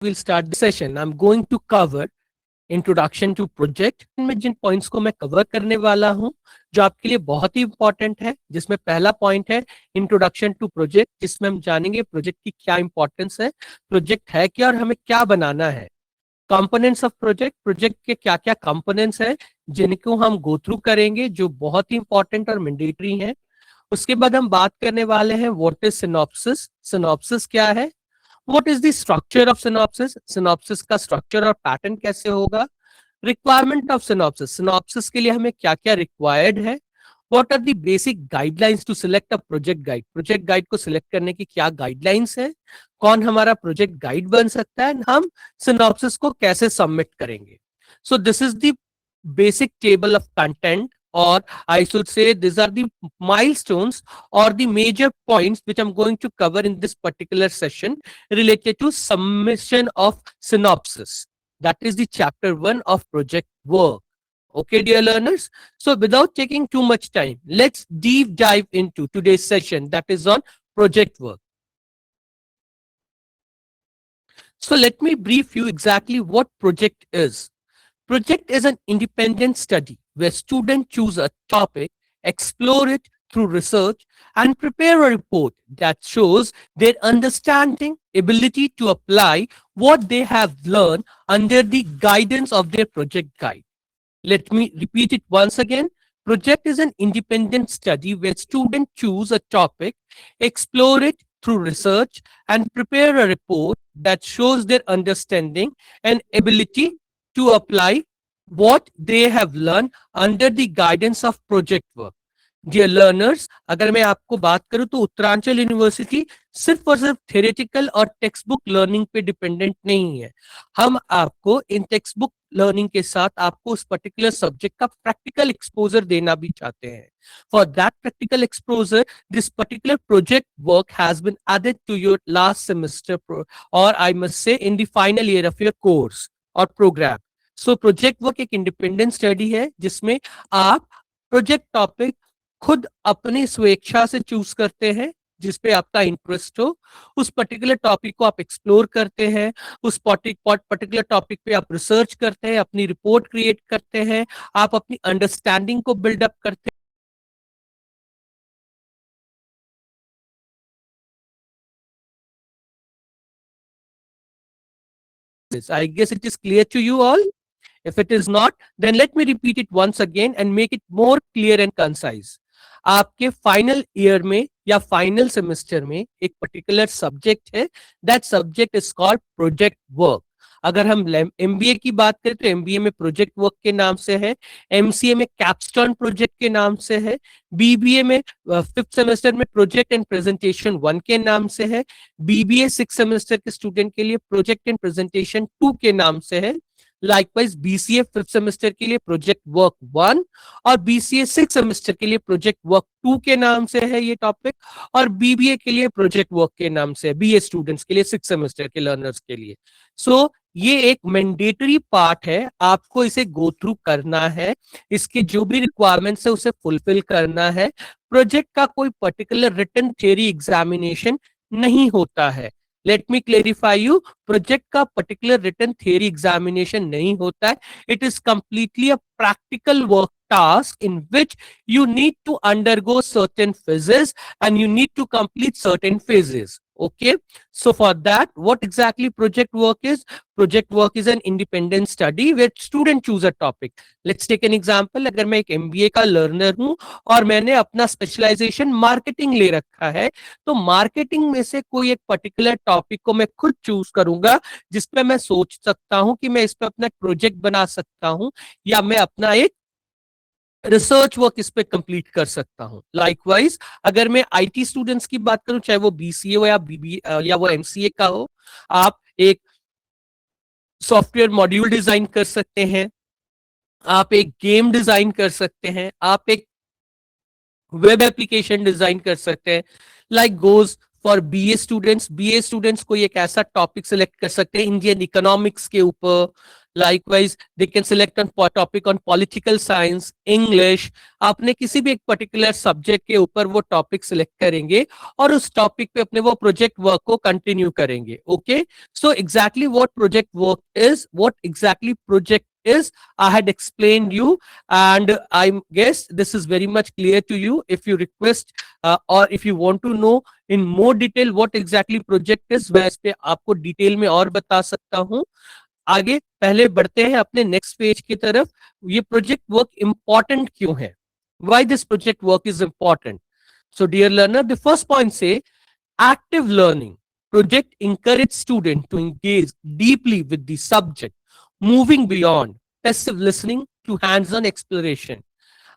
we'll start the session. I'm going to cover introduction to project में जिन points को मैं कवर करने वाला हूं जो आपके लिए बहुत ही इंपॉर्टेंट है, जिसमें पहला पॉइंट है इंट्रोडक्शन टू प्रोजेक्ट, जिसमें हम जानेंगे प्रोजेक्ट की क्या इंपॉर्टेंस है, प्रोजेक्ट है क्या और हमें क्या बनाना है। कंपोनेंट्स ऑफ प्रोजेक्ट, प्रोजेक्ट के क्या क्या कंपोनेंट्स हैं जिनको हम गो थ्रू करेंगे, जो बहुत ही इंपॉर्टेंट और मैंडेटरी हैं। उसके बाद हम बात करने वाले हैं व्हाट इज सिनॉप्सिस, सिनॉप्सिस क्या है, what is the structure of synopsis, synopsis का स्ट्रक्चर और पैटर्न कैसे होगा, रिक्वायरमेंट ऑफ सिनॉप्सिस, सिनॉप्सिस के लिए हमें क्या क्या रिक्वायर्ड है, what are the basic guidelines to select a project guide, project guide को सिलेक्ट करने की क्या गाइडलाइंस है, कौन हमारा प्रोजेक्ट गाइड बन सकता है, हम सिनॉप्सिस को कैसे सबमिट करेंगे। So this is the basic table of content, or I should say these are the milestones or the major points which I'm going to cover in this particular session related to submission of synopsis. That is the chapter 1 of project work. Okay, dear learners. So without taking too much time, let's deep dive into today's session, that is on project work. So let me brief you exactly what project is. Project is an independent study where students choose a topic, explore it through research, and prepare a report that shows their understanding, ability to apply what they have learned under the guidance of their project guide. Let me repeat it once again. Project is an independent study where students choose a topic, explore it through research, and prepare a report that shows their understanding and ability to apply what they have learned under the guidance of project work. Dear learners, अगर मैं आपको बात करूं तो Uttaranchal university सिर्फ और सिर्फ theoretical और टेक्स्ट बुक लर्निंग पे डिपेंडेंट नहीं है। हम आपको इन टेक्स्ट बुक लर्निंग के साथ आपको उस पर्टिकुलर सब्जेक्ट का प्रैक्टिकल एक्सपोजर देना भी चाहते हैं। For that practical exposure, this particular project work has been added to your last semester और I must say in the final year of your course और प्रोग्राम। सो प्रोजेक्ट वर्क एक independent study है जिसमें आप project topic खुद अपनी स्वेच्छा से चूज करते हैं, जिसपे आपका इंटरेस्ट हो, उस पर्टिकुलर टॉपिक को आप एक्सप्लोर करते हैं, उस पर्टिकुलर टॉपिक पे आप रिसर्च करते हैं, अपनी रिपोर्ट क्रिएट करते हैं, आप अपनी अंडरस्टैंडिंग को बिल्डअप करते हैं। I guess it is clear to you all. If it is not, then let me repeat it once again and make it more clear and concise. आपके फाइनल ईयर में या फाइनल सेमेस्टर में एक particular subject है, that subject is called project work. अगर हम MBA की बात करें तो एमबीए में प्रोजेक्ट वर्क के नाम से है, एमसीए में कैप्स्टोन प्रोजेक्ट के नाम से है, बीबीए में फिफ्थ सेमेस्टर में प्रोजेक्ट एंड प्रेजेंटेशन 1 के नाम से है, बीबीए सिक्स सेमेस्टर के स्टूडेंट के लिए प्रोजेक्ट एंड प्रेजेंटेशन 2 के नाम से है। लाइकवाइज बीसीए फिफ्थ सेमेस्टर के लिए प्रोजेक्ट वर्क 1 और बीसीए सिक्स सेमेस्टर के लिए प्रोजेक्ट वर्क 2 के नाम से है ये टॉपिक, और बीबीए के लिए प्रोजेक्ट वर्क के नाम से है, बीए स्टूडेंट्स के लिए सिक्स सेमेस्टर के लर्नर्स के लिए। सो ये एक मैंडेटरी पार्ट है, आपको इसे गो थ्रू करना है, इसके जो भी रिक्वायरमेंट्स है उसे फुलफिल करना है। प्रोजेक्ट का कोई पर्टिकुलर रिटन थ्योरी एग्जामिनेशन नहीं होता है। Let me clarify you, project का पर्टिकुलर रिटन थ्योरी एग्जामिनेशन नहीं होता है, it is completely a practical work task in which you need to undergo certain phases and you need to complete certain phases. Okay, so for that, what exactly project work is? Project work is an independent study where student choose a topic. Let's take an example. अगर मैं एक MBA का learner हूं और मैंने अपना specialisation marketing ले रखा है, तो मार्केटिंग में से कोई एक पर्टिकुलर टॉपिक को मैं खुद चूज करूंगा जिसपे मैं सोच सकता हूं कि मैं इस पे अपना प्रोजेक्ट बना सकता हूं या मैं अपना एक रिसर्च वर्क इस पे कंप्लीट कर सकता हूं। लाइकवाइज अगर मैं आईटी स्टूडेंट्स की बात करूं, चाहे वो बीसीए हो या बीबीए या वो एमसीए का हो, आप एक सॉफ्टवेयर मॉड्यूल डिजाइन कर सकते हैं, आप एक गेम डिजाइन कर सकते हैं, आप एक वेब एप्लीकेशन डिजाइन कर सकते हैं। Like goes for BA students कोई एक ऐसा टॉपिक सिलेक्ट कर सकते हैं इंडियन इकोनॉमिक्स के ऊपर, Likewise, they can select on topic on political science, English. आपने किसी भी एक पर्टिकुलर सब्जेक्ट के ऊपर वो टॉपिक सिलेक्ट करेंगे और उस टॉपिक पे अपने वो प्रोजेक्ट वर्क को कंटिन्यू करेंगे. Okay, so exactly what project work is, what exactly project is, I had explained you, and I guess this is very much clear to you. If you request or if you want to know in more detail what exactly project is, मैं इस पे आपको detail में और बता सकता हूँ. आगे पहले बढ़ते हैं अपने नेक्स्ट पेज की तरफ. ये प्रोजेक्ट वर्क इंपॉर्टेंट क्यों है? Why this project work is important? So dear learner, the first point say active learning. Project encourage student to engage deeply with the subject, moving beyond passive listening to hands-on exploration.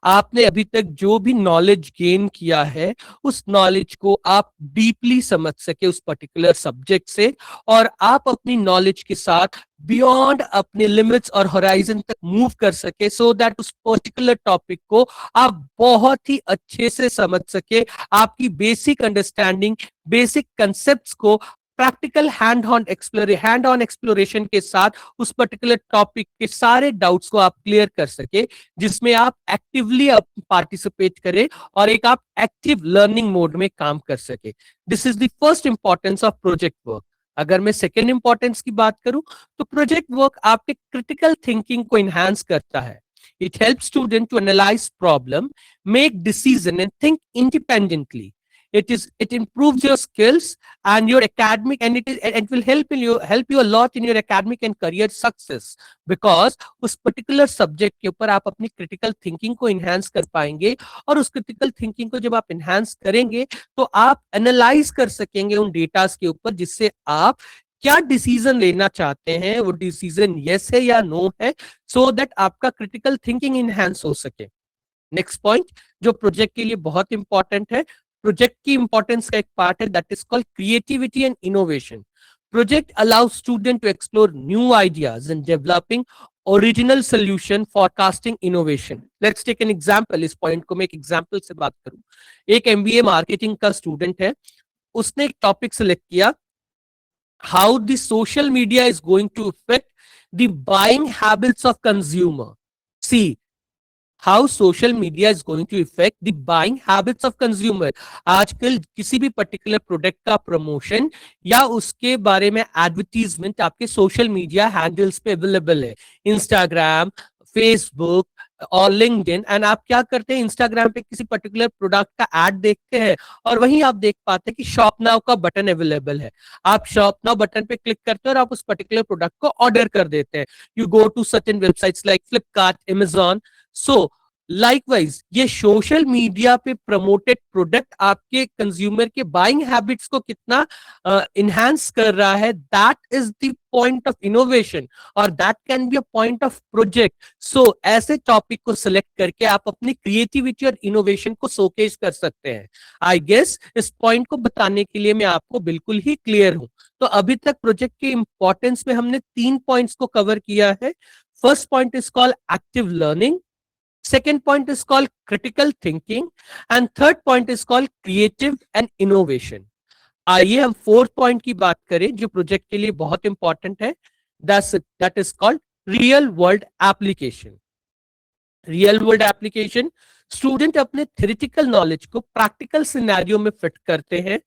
आपने अभी तक जो भी knowledge gain किया है उस knowledge को आप डीपली समझ सके उस पर्टिकुलर सब्जेक्ट से, और आप अपनी नॉलेज के साथ बियॉन्ड अपने लिमिट्स और होराइजन तक मूव कर सके, सो दैट उस पर्टिकुलर टॉपिक को आप बहुत ही अच्छे से समझ सके, आपकी बेसिक अंडरस्टैंडिंग, बेसिक कंसेप्ट्स को प्रैक्टिकल हैंड ऑन एक्सप्लोरेशन के साथ उस पर्टिकुलर टॉपिक के सारे डाउट्स को आप क्लियर कर सके, जिसमें आप एक्टिवली पार्टिसिपेट करें और एक आप एक्टिव लर्निंग मोड में काम कर सके. This is the first importance of project work. अगर मैं सेकेंड इंपॉर्टेंस की बात करूं तो प्रोजेक्ट वर्क आपके क्रिटिकल थिंकिंग को इनहांस करता है. It help student to analyze problem, make decision and think independently. It improves your skills and your academic, and it will help you a lot in your academic and career success, because उस particular subject के ऊपर आप अपनी critical thinking को enhance कर पाएंगे, और उस critical thinking को जब आप enhance करेंगे तो आप analyze कर सकेंगे उन डेटास के ऊपर, जिससे आप क्या डिसीजन लेना चाहते हैं, वो डिसीजन यस है या नो है, सो दैट आपका क्रिटिकल थिंकिंग इनहैंस हो सके. नेक्स्ट पॉइंट जो प्रोजेक्ट के लिए बहुत इंपॉर्टेंट है, प्रोजेक्ट की इंपॉर्टेंस का एक पार्ट है, that is called creativity and innovation. Project allows student to explore new ideas and developing original solution, forecasting, innovation. Let's take an example. इस पॉइंट को मैं एक एग्जांपल से बात करूं. एक एमबीए मार्केटिंग का स्टूडेंट है, उसने एक टॉपिक सेलेक्ट किया, how the social media is going to affect the buying habits of consumer. See, how social media is going to affect the buying habits of consumer. आजकल किसी भी particular product का promotion या उसके बारे में advertisement आपके सोशल मीडिया हैंडल्स पे अवेलेबल है, इंस्टाग्राम, फेसबुक और लिंक्डइन. एंड आप क्या करते हैं, इंस्टाग्राम पे किसी पर्टिकुलर प्रोडक्ट का एड देखते हैं और वहीं आप देख पाते हैं कि शॉप नाउ का बटन अवेलेबल है. आप शॉप नाउ बटन पे क्लिक करते हैं और आप उस पर्टिकुलर प्रोडक्ट को ऑर्डर कर देते हैं. You go to certain websites like Flipkart, Amazon. So likewise ये सोशल मीडिया पे प्रमोटेड प्रोडक्ट आपके कंज्यूमर के बाइंग हैबिट्स को कितना इनहैंस कर रहा है, that is the point of innovation, और that can be a point of project. So ऐसे टॉपिक को सिलेक्ट करके आप अपनी क्रिएटिविटी और इनोवेशन को शोकेस कर सकते हैं. आई गेस इस पॉइंट को बताने के लिए मैं आपको बिल्कुल ही क्लियर हूं. तो अभी तक प्रोजेक्ट के इंपॉर्टेंस में हमने 3 पॉइंट्स को कवर किया है. First point is called active learning, second point is called critical thinking, and third point is called creative and innovation. आइए हम फोर्थ पॉइंट की बात करें जो प्रोजेक्ट के लिए बहुत इंपॉर्टेंट है, that is called real world application. Real world application, student अपने थ्योरेटिकल नॉलेज को प्रैक्टिकल सिनेरियो में फिट करते हैं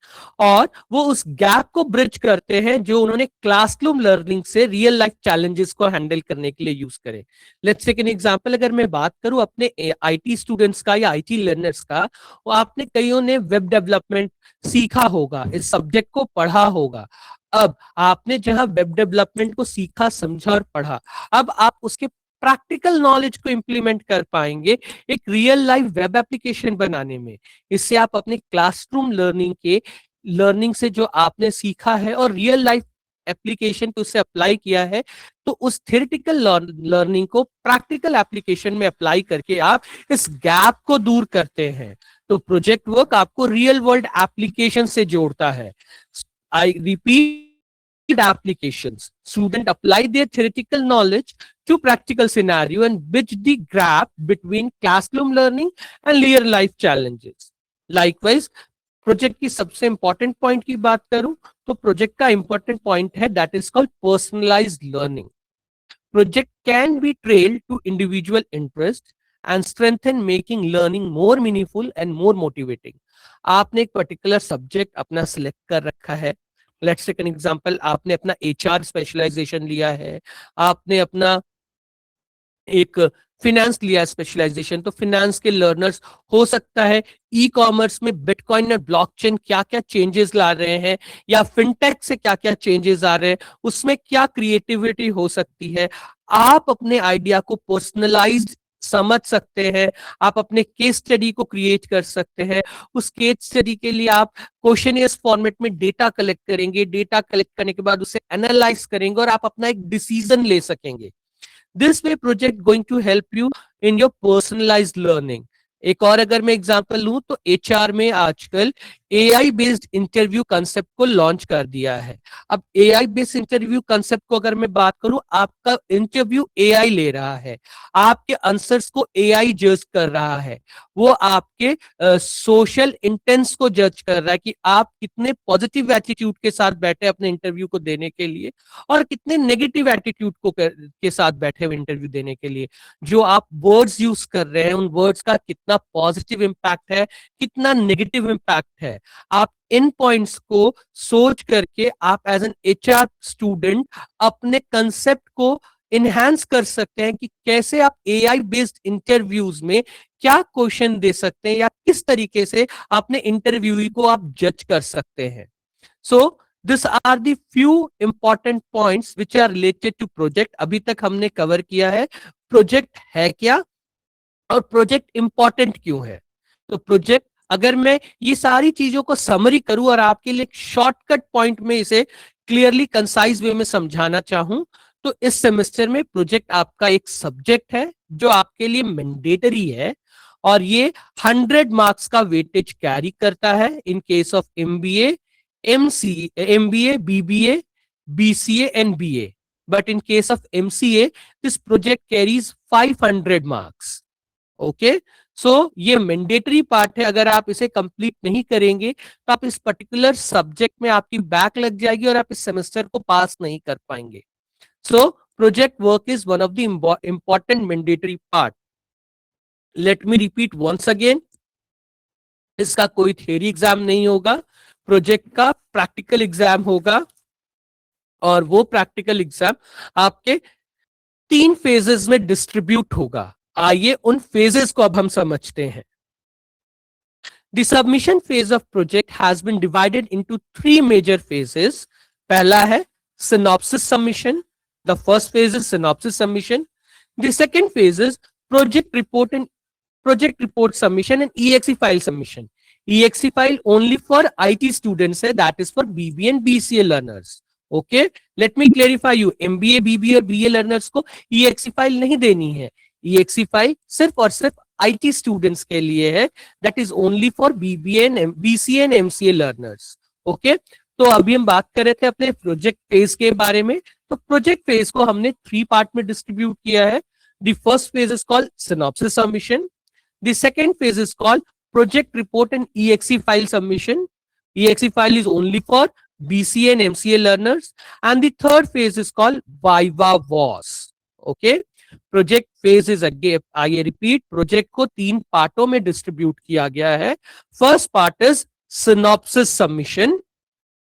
और वो उस गैप को ब्रिज करते हैं जो उन्होंने क्लासरूम लर्निंग से रियल लाइफ चैलेंजेस को हैंडल करने के लिए यूज करें. Let's take an example. अगर मैं बात करूं अपने आईटी स्टूडेंट्स का या आईटी लर्नर्स का, वो आपने कईयों ने वेब डेवलपमेंट सीखा होगा, इस सब्जेक्ट को पढ़ा होगा. अब आपने जहां वेब डेवलपमेंट को सीखा, समझा और पढ़ा, अब आप उसके प्रैक्टिकल नॉलेज को इंप्लीमेंट कर पाएंगे एक रियल लाइफ वेब एप्लीकेशन बनाने में. इससे आप अपने क्लासरूम लर्निंग से जो आपने सीखा है और रियल लाइफ एप्लीकेशन को उससे अप्लाई किया है, तो उस थ्योरेटिकल लर्निंग को प्रैक्टिकल एप्लीकेशन में अप्लाई करके आप इस गैप को दूर करते हैं. तो प्रोजेक्ट वर्क आपको रियल वर्ल्ड एप्लीकेशन से जोड़ता है. I repeat, applications. Students apply their theoretical knowledge to practical scenario and bridge the gap between classroom learning and real life challenges. Likewise, project की सबसे इंपॉर्टेंट पॉइंट की बात करूं तो प्रोजेक्ट का इंपॉर्टेंट पॉइंट है that is called personalised learning. Project can be trailed to individual interest and strengthen making learning more meaningful and more motivating. आपने एक पर्टिकुलर सब्जेक्ट अपना सिलेक्ट कर रखा है, लेट्स टेक एन एग्जांपल, आपने अपना एचआर स्पेशलाइजेशन लिया है, आपने अपना एक फिनेंस लिया स्पेशलाइजेशन, तो फिनेंस के लर्नर्स हो सकता है ई कॉमर्स में बिटकॉइन और ब्लॉकचेन क्या क्या चेंजेस ला रहे हैं, या फिनटेक से क्या क्या चेंजेस आ रहे हैं, उसमें क्या क्रिएटिविटी हो सकती है, आप अपने आइडिया को पर्सनलाइज्ड समझ सकते हैं, आप अपने केस स्टडी को क्रिएट कर सकते हैं। उस केस स्टडी के लिए आप क्वेश्चनियर्स फॉर्मेट में डेटा कलेक्ट करेंगे, डेटा कलेक्ट करने के बाद उसे एनालाइज करेंगे और आप अपना एक डिसीजन ले सकेंगे। This way project going to help you in your personalized learning. एक और अगर मैं एग्जांपल लूं तो एचआर में आजकल एआई बेस्ड इंटरव्यू कंसेप्ट को लॉन्च कर दिया है। अब एआई बेस्ड इंटरव्यू कंसेप्ट को अगर मैं बात करूं, आपका इंटरव्यू एआई ले रहा है, आपके आंसर्स को एआई जज कर रहा है, वो आपके सोशल इंटेंस को जज कर रहा है कि आप कितने पॉजिटिव एटीट्यूड के साथ बैठे अपने इंटरव्यू को देने के लिए और कितने नेगेटिव एटीट्यूड को के साथ बैठे हुए इंटरव्यू देने के लिए। जो आप वर्ड्स यूज कर रहे हैं, उन वर्ड्स का कितना पॉजिटिव इंपैक्ट है, कितना नेगेटिव इंपैक्ट है, आप इन पॉइंट्स को सोच करके आप एज एन एचआर स्टूडेंट अपने कंसेप्ट को इनहेंस कर सकते हैं कि कैसे आप एआई बेस्ड इंटरव्यूज में क्या क्वेश्चन दे सकते हैं या किस तरीके से अपने इंटरव्यूई को आप जज कर सकते हैं। So this are the few important points which are related to project. अभी तक हमने कवर किया है प्रोजेक्ट है क्या और प्रोजेक्ट इंपॉर्टेंट क्यों है। तो प्रोजेक्ट, अगर मैं ये सारी चीजों को समरी करूं और आपके लिए एक शॉर्टकट पॉइंट में इसे क्लियरली कंसाइज वे में समझाना चाहूं, तो इस सेमेस्टर में प्रोजेक्ट आपका एक सब्जेक्ट है जो आपके लिए मैंडेटरी है और ये 100 मार्क्स का वेटेज कैरी करता है in case of MBA, MBA, BBA, BCA and BA. But in case of MCA this project carries 500 marks. Okay, so ये मैंडेटरी पार्ट है। अगर आप इसे कंप्लीट नहीं करेंगे तो आप इस पर्टिकुलर सब्जेक्ट में आपकी बैक लग जाएगी और आप इस सेमेस्टर को पास नहीं कर पाएंगे। So project work is one of the important mandatory part. Let me repeat once again, इसका कोई थ्योरी एग्जाम नहीं होगा, प्रोजेक्ट का प्रैक्टिकल एग्जाम होगा और वो प्रैक्टिकल एग्जाम आपके 3 फेजेस में डिस्ट्रीब्यूट होगा। आइए उन फेजेस को अब हम समझते हैं। The submission phase of project has been divided into 3 major phases. पहला है synopsis submission. The first phase is synopsis submission. The second phase is project report and project report submission and EXE file submission. EXE file only for IT students है, that is for BBA and BCA learners. Okay, let me clarify you. MBA, BBA और BA learners को EXE file नहीं देनी है। EXE file सिर्फ और सिर्फ IT students के लिए है, that is only for BBA and BCA and MCA learners. Okay, तो अभी हम बात कर रहे थे अपने प्रोजेक्ट फेज के बारे में। तो प्रोजेक्ट फेज को हमने 3 पार्ट में डिस्ट्रीब्यूट किया है। The first phase is called synopsis submission, the second phase is called project report and EXE file submission. EXE file is only for BCA and MCA learners, and the third phase is called Viva Was. Okay, project phase is again, आइए repeat, project को 3 पार्टों में distribute किया गया है। First part is synopsis submission,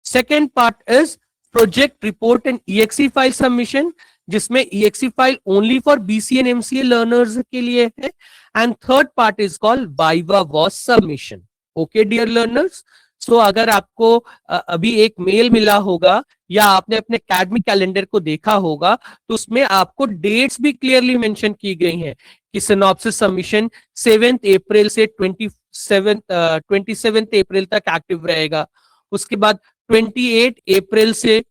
second part is project report and EXE file submission, जिसमें EXE file only for BCA and MCA learners के लिए है, and third part is called viva voce submission. Okay dear learners, so अगर आपको अभी एक mail मिला होगा या आपने अपने एकेडमिक कैलेंडर को देखा होगा तो उसमें आपको डेट्स भी क्लियरली मेंशन की गई हैं कि सिनॉप्सिस सबमिशन 7 अप्रैल से 27 अप्रैल तक एक्टिव रहेगा। उसके बाद 28 अप्रैल से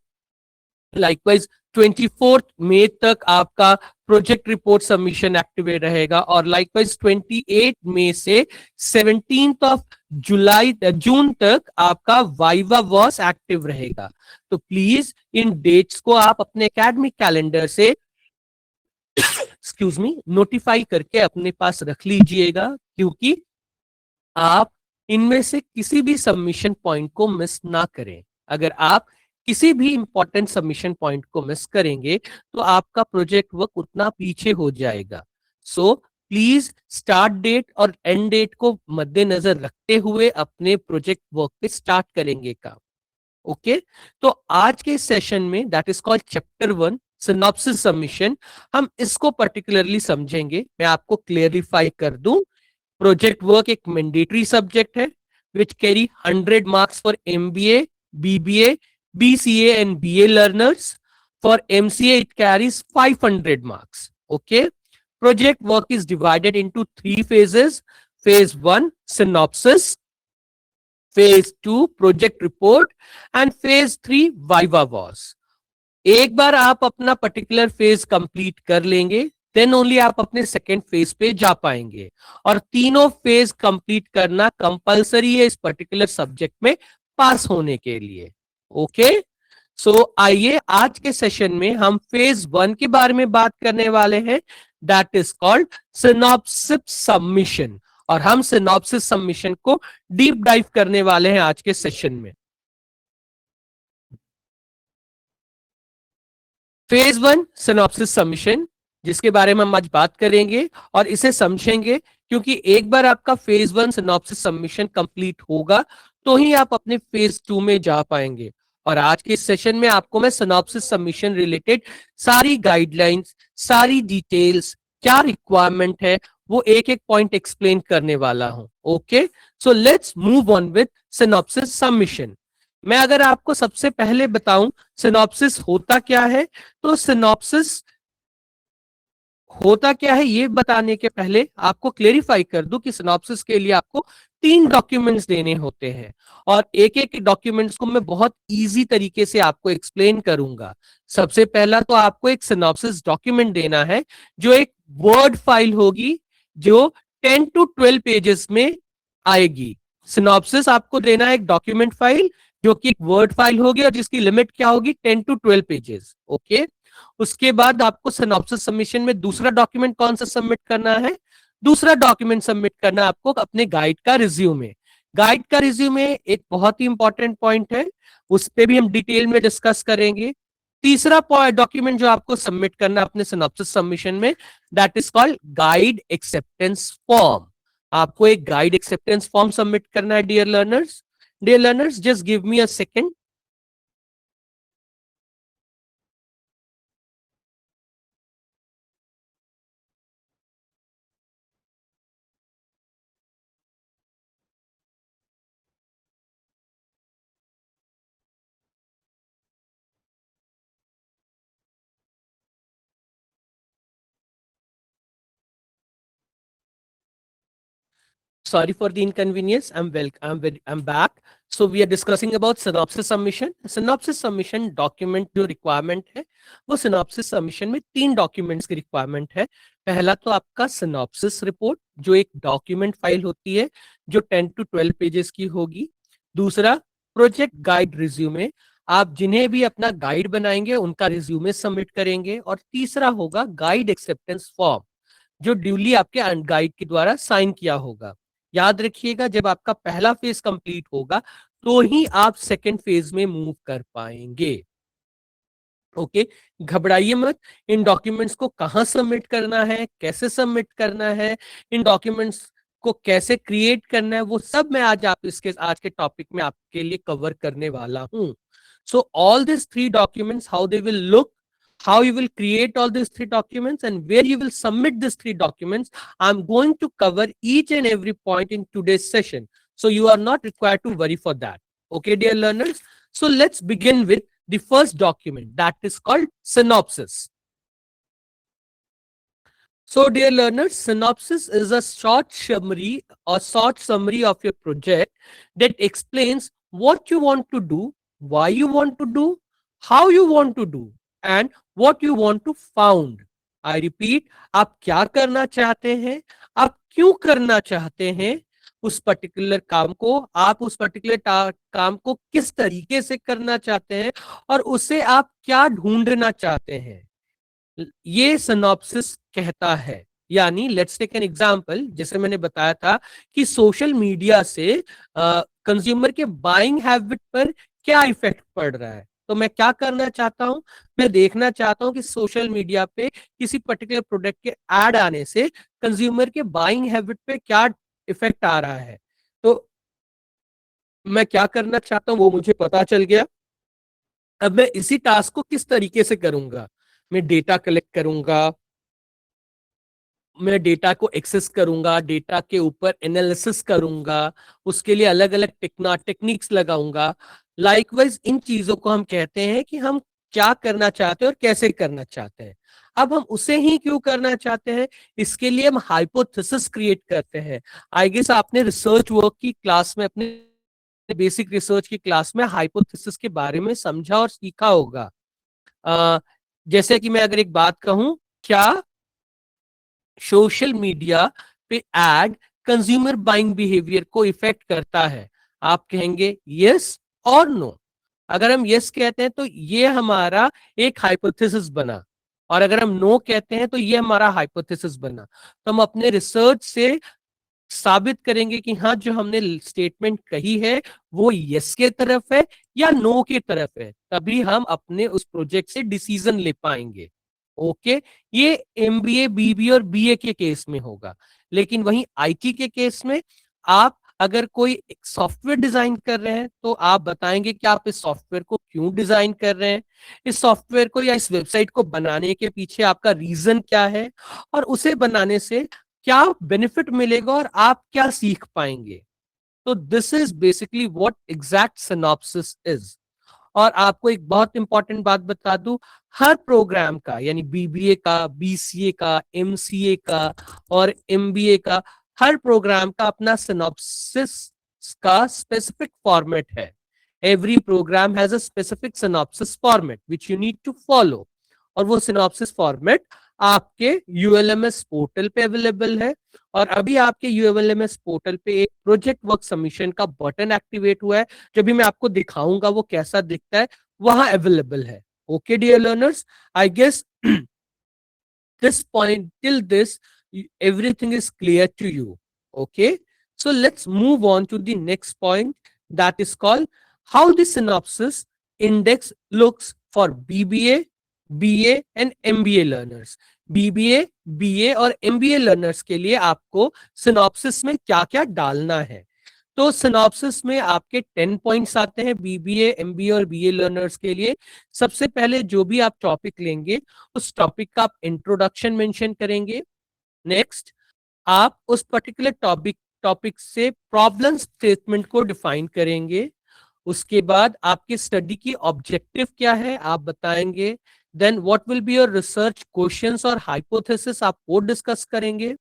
लाइकवाइज 24 मई तक आपका प्रोजेक्ट रिपोर्ट सबमिशन एक्टिवेट रहेगा और लाइकवाइज 28 मई से 17 जून तक आपका वाइवा वॉस एक्टिव रहेगा। तो प्लीज इन डेट्स को आप अपने academic calendar say excuse me notify करके अपने पास रख लीजिएगा, क्योंकि आप इनमें से किसी भी सबमिशन पॉइंट को मिस ना करें। अगर आप किसी भी इंपॉर्टेंट सबमिशन पॉइंट को मिस करेंगे तो आपका प्रोजेक्ट वर्क उतना पीछे हो जाएगा। सो प्लीज स्टार्ट डेट और एंड डेट को मद्देनजर रखते हुए अपने प्रोजेक्ट वर्क पे स्टार्ट करेंगे काम। ओके तो आज के सेशन में that is called chapter 1 synopsis submission, हम इसको पर्टिकुलरली समझेंगे। मैं आपको क्लियरिफाई कर दूं, प्रोजेक्ट वर्क एक मैंडेटरी सब्जेक्ट है which carry 100 marks for MBA, BBA, BCA and BA learners. For MCA it carries 500 marks. Okay, project work is divided into 3 phases. Phase 1 synopsis, phase 2 project report and phase 3 viva was. एक बार आप अपना particular phase complete कर लेंगे then only आप अपने second phase पे जा पाएंगे, और तीनों फेज कंप्लीट करना कंपलसरी है इस पर्टिकुलर सब्जेक्ट में पास होने के लिए। ओके सो आइए आज के सेशन में हम फेज 1 के बारे में बात करने वाले हैं, that is called synopsis submission, और हम सिनॉप्सिस सबमिशन को डीप डाइव करने वाले हैं आज के सेशन में। फेज 1 सिनॉप्सिस सबमिशन, जिसके बारे में हम आज बात करेंगे और इसे समझेंगे, क्योंकि एक बार आपका फेज 1 सिनॉप्सिस सबमिशन कंप्लीट होगा तो ही आप अपने फेज 2 में जा पाएंगे। और आज के इस सेशन में आपको मैं सिनॉप्सिस सबमिशन रिलेटेड सारी गाइडलाइंस, सारी डिटेल्स, क्या रिक्वायरमेंट है, वो एक एक पॉइंट एक्सप्लेन करने वाला हूं। Okay so let's move on with synopsis submission. मैं अगर आपको सबसे पहले बताऊं सिनॉप्सिस होता क्या है, तो सिनॉप्सिस होता क्या है ये बताने के पहले आपको क्लेरिफाई कर दूं कि सिनॉप्सिस के लिए आपको 3 डॉक्यूमेंट्स देने होते हैं, और एक एक डॉक्यूमेंट्स को मैं बहुत इजी तरीके से आपको एक्सप्लेन करूंगा। सबसे पहला तो आपको एक सिनॉप्सिस डॉक्यूमेंट देना है जो एक वर्ड फाइल होगी, जो 10 to 12 पेजेस में आएगी। सिनॉप्सिस आपको देना है एक डॉक्यूमेंट फाइल जो कि एक वर्ड फाइल होगी और जिसकी लिमिट क्या होगी 10 to 12 पेजेस। ओके उसके बाद आपको सिनॉप्सिस सबमिशन में दूसरा डॉक्यूमेंट कौन सा सबमिट करना है, दूसरा डॉक्यूमेंट सबमिट करना है आपको अपने गाइड का रिज्यूमे। गाइड का रिज्यूमे एक बहुत ही इंपॉर्टेंट पॉइंट है, उस पर भी हम डिटेल में डिस्कस करेंगे। तीसरा डॉक्यूमेंट जो आपको सबमिट करना है अपने सिनॉप्सिस सबमिशन में, that is called guide acceptance form. आपको एक गाइड एक्सेप्टेंस फॉर्म सबमिट करना है dear learners. Dear learners just give me a second. Sorry for the inconvenience. I'm back. So we are discussing about synopsis submission. Synopsis submission document जो requirement है वो synopsis submission में 3 documents की requirement है। पहला तो आपका synopsis report जो एक document file होती है जो 10 to 12 pages की होगी। दूसरा project guide resume, आप जिन्हें भी अपना गाइड बनाएंगे उनका रिज्यूमे सबमिट करेंगे। और तीसरा होगा गाइड एक्सेप्टेंस फॉर्म जो ड्यूली आपके गाइड के द्वारा साइन किया होगा। याद रखिएगा जब आपका पहला फेज कंप्लीट होगा तो ही आप सेकेंड फेज में मूव कर पाएंगे। ओके घबराइए मत, इन डॉक्यूमेंट्स को कहां सबमिट करना है, कैसे सबमिट करना है, इन डॉक्यूमेंट्स को कैसे क्रिएट करना है, वो सब मैं आज के टॉपिक में आपके लिए कवर करने वाला हूं। So all this 3 documents, how they will look, how you will create all these 3 documents and where you will submit these 3 documents, I'm going to cover each and every point in today's session, so you are not required to worry for that. Okay dear learners, so let's begin with the first document, that is called synopsis. So dear learners, synopsis is a short summary of your project that explains what you want to do, why you want to do, how you want to do and what you want to found. I repeat, आप क्या करना चाहते हैं, आप क्यों करना चाहते हैं उस पर्टिकुलर काम को, आप उस पर्टिकुलर काम को किस तरीके से करना चाहते हैं और उसे आप क्या ढूंढना चाहते हैं, ये सिनॉप्सिस कहता है। यानी लेट्स टेक एन एग्जांपल, जैसे मैंने बताया था कि सोशल मीडिया से कंज्यूमर के बाइंग हैबिट पर क्या इफेक्ट पड़ रहा है। तो मैं क्या करना चाहता हूं, मैं देखना चाहता हूं कि सोशल मीडिया पे किसी पर्टिकुलर प्रोडक्ट के ऐड आने से कंज्यूमर के बाइंग हैबिट पे क्या इफेक्ट आ रहा है। तो मैं क्या करना चाहता हूं वो मुझे पता चल गया। अब मैं इसी टास्क को किस तरीके से करूंगा, मैं डेटा कलेक्ट करूंगा, मैं डेटा को एक्सेस करूंगा, डेटा के ऊपर एनालिसिस करूंगा, उसके लिए अलग अलग टेक्निक्स लगाऊंगा। लाइकवाइज इन चीजों को हम कहते हैं कि हम क्या करना चाहते हैं और कैसे करना चाहते हैं। अब हम उसे ही क्यों करना चाहते हैं, इसके लिए हम हाइपोथेसिस क्रिएट करते हैं। आई गेस आपने रिसर्च वर्क की क्लास में, अपने बेसिक रिसर्च की क्लास में हाइपोथेसिस के बारे में समझा और सीखा होगा। अ, जैसे कि मैं अगर एक बात कहूं, क्या सोशल मीडिया पे एड कंज्यूमर बाइंग बिहेवियर को इफेक्ट करता है? आप कहेंगे यस और नो। अगर हम यस कहते हैं तो ये हमारा एक हाइपोथेसिस बना, और अगर हम नो कहते हैं तो ये हमारा हाइपोथेसिस बना। तो हम अपने रिसर्च से साबित करेंगे कि हाँ, जो हमने स्टेटमेंट कही है वो यस के तरफ है या नो के तरफ है, तभी हम अपने उस प्रोजेक्ट से डिसीजन ले पाएंगे। ओके, ये एमबीए, बीबीए और बीए के केस में होगा। लेकिन वहीं आईटी के केस में, आप अगर कोई सॉफ्टवेयर डिजाइन कर रहे हैं तो आप बताएंगे कि आप इस सॉफ्टवेयर को क्यों डिजाइन कर रहे हैं, इस सॉफ्टवेयर को या इस वेबसाइट को बनाने के पीछे आपका रीजन क्या है, और उसे बनाने से क्या बेनिफिट मिलेगा और आप क्या सीख पाएंगे। तो this is basically what exact synopsis is. और आपको एक बहुत इंपॉर्टेंट बात बता दूं, हर प्रोग्राम का, यानी बीबीए का, बीसीए का, एमसीए का और एमबीए का, हर प्रोग्राम का अपना सिनॉप्सिस का स्पेसिफिक फॉर्मेट है। Every program has a specific synopsis format which you need to follow, और वो सिनॉप्सिस फॉर्मेट आपके यूएलएमएस पोर्टल पे अवेलेबल है। और अभी आपके यूएलएमएस पोर्टल पे एक प्रोजेक्ट वर्क सबमिशन का बटन एक्टिवेट हुआ है, जो भी मैं आपको दिखाऊंगा वो कैसा दिखता है, वहां अवेलेबल है। Okay dear learners, I guess this point, till this, everything is clear to you. Okay, so let's move on to the next point, that is called how the synopsis index looks for BBA, BA and MBA learners. BBA, BA और MBA learners के लिए आपको synopsis में क्या क्या डालना है। तो सिनॉप्सिस में आपके 10 पॉइंट्स आते हैं बीबीए, एमबीए और बीए लर्नर्स के लिए। सबसे पहले जो भी आप टॉपिक लेंगे उस टॉपिक का आप इंट्रोडक्शन मेंशन करेंगे। नेक्स्ट, आप उस पर्टिकुलर टॉपिक से प्रॉब्लम स्टेटमेंट को डिफाइन करेंगे। उसके बाद आपकी स्टडी की ऑब्जेक्टिव क्या है आप बताएंगे। Then what will be your research questions और हाइपोथेसिस, आप वो डिस्कस करेंगे।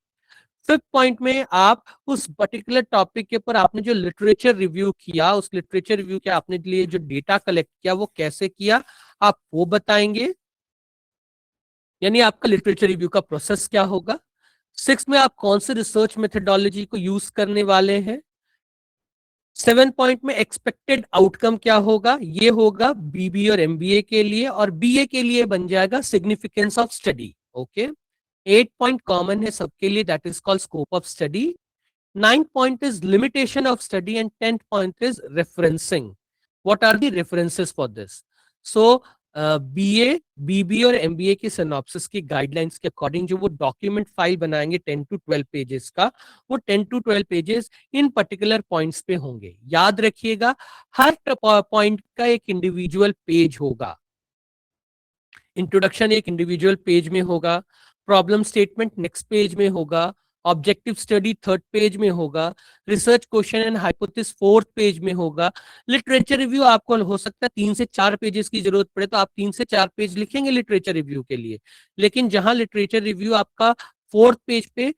फिफ्थ पॉइंट में आप उस पर्टिकुलर टॉपिक के ऊपर आपने जो लिटरेचर रिव्यू किया, उस लिटरेचर रिव्यू के आपने लिए जो डेटा कलेक्ट किया वो कैसे किया, आप वो बताएंगे, यानी आपका लिटरेचर रिव्यू का प्रोसेस क्या होगा। सिक्स में आप कौन से रिसर्च मेथोडोलॉजी को यूज करने वाले हैं। सेवन पॉइंट में एक्सपेक्टेड आउटकम क्या होगा, ये होगा बीबीए और एमबीए के लिए, और बीए के लिए बन जाएगा significance of study. Okay, 8 point common है सबके लिए, that is called scope of study. 9th point is limitation of study and 10th point is referencing. What are the references for this? So BA, BBA और MBA की synopsis की guidelines के according जो वो document file बनाएंगे 10 to 12 pages का, वो 10 to 12 pages in particular points पे होंगे। याद रखिएगा, हर पॉइंट का एक इंडिविजुअल पेज होगा। इंट्रोडक्शन एक इंडिविजुअल पेज में होगा, प्रॉब्लम स्टेटमेंट नेक्स्ट पेज में होगा, ऑब्जेक्टिव स्टडी थर्ड पेज में होगा, research question and hypothesis fourth page में होगा। लिटरेचर रिव्यू आपको हो सकता है 3 से 4 पेजेस की जरूरत पड़े तो आप 3 से 4 पेज लिखेंगे लिटरेचर रिव्यू के लिए। लेकिन जहां लिटरेचर रिव्यू आपका फोर्थ पेज पे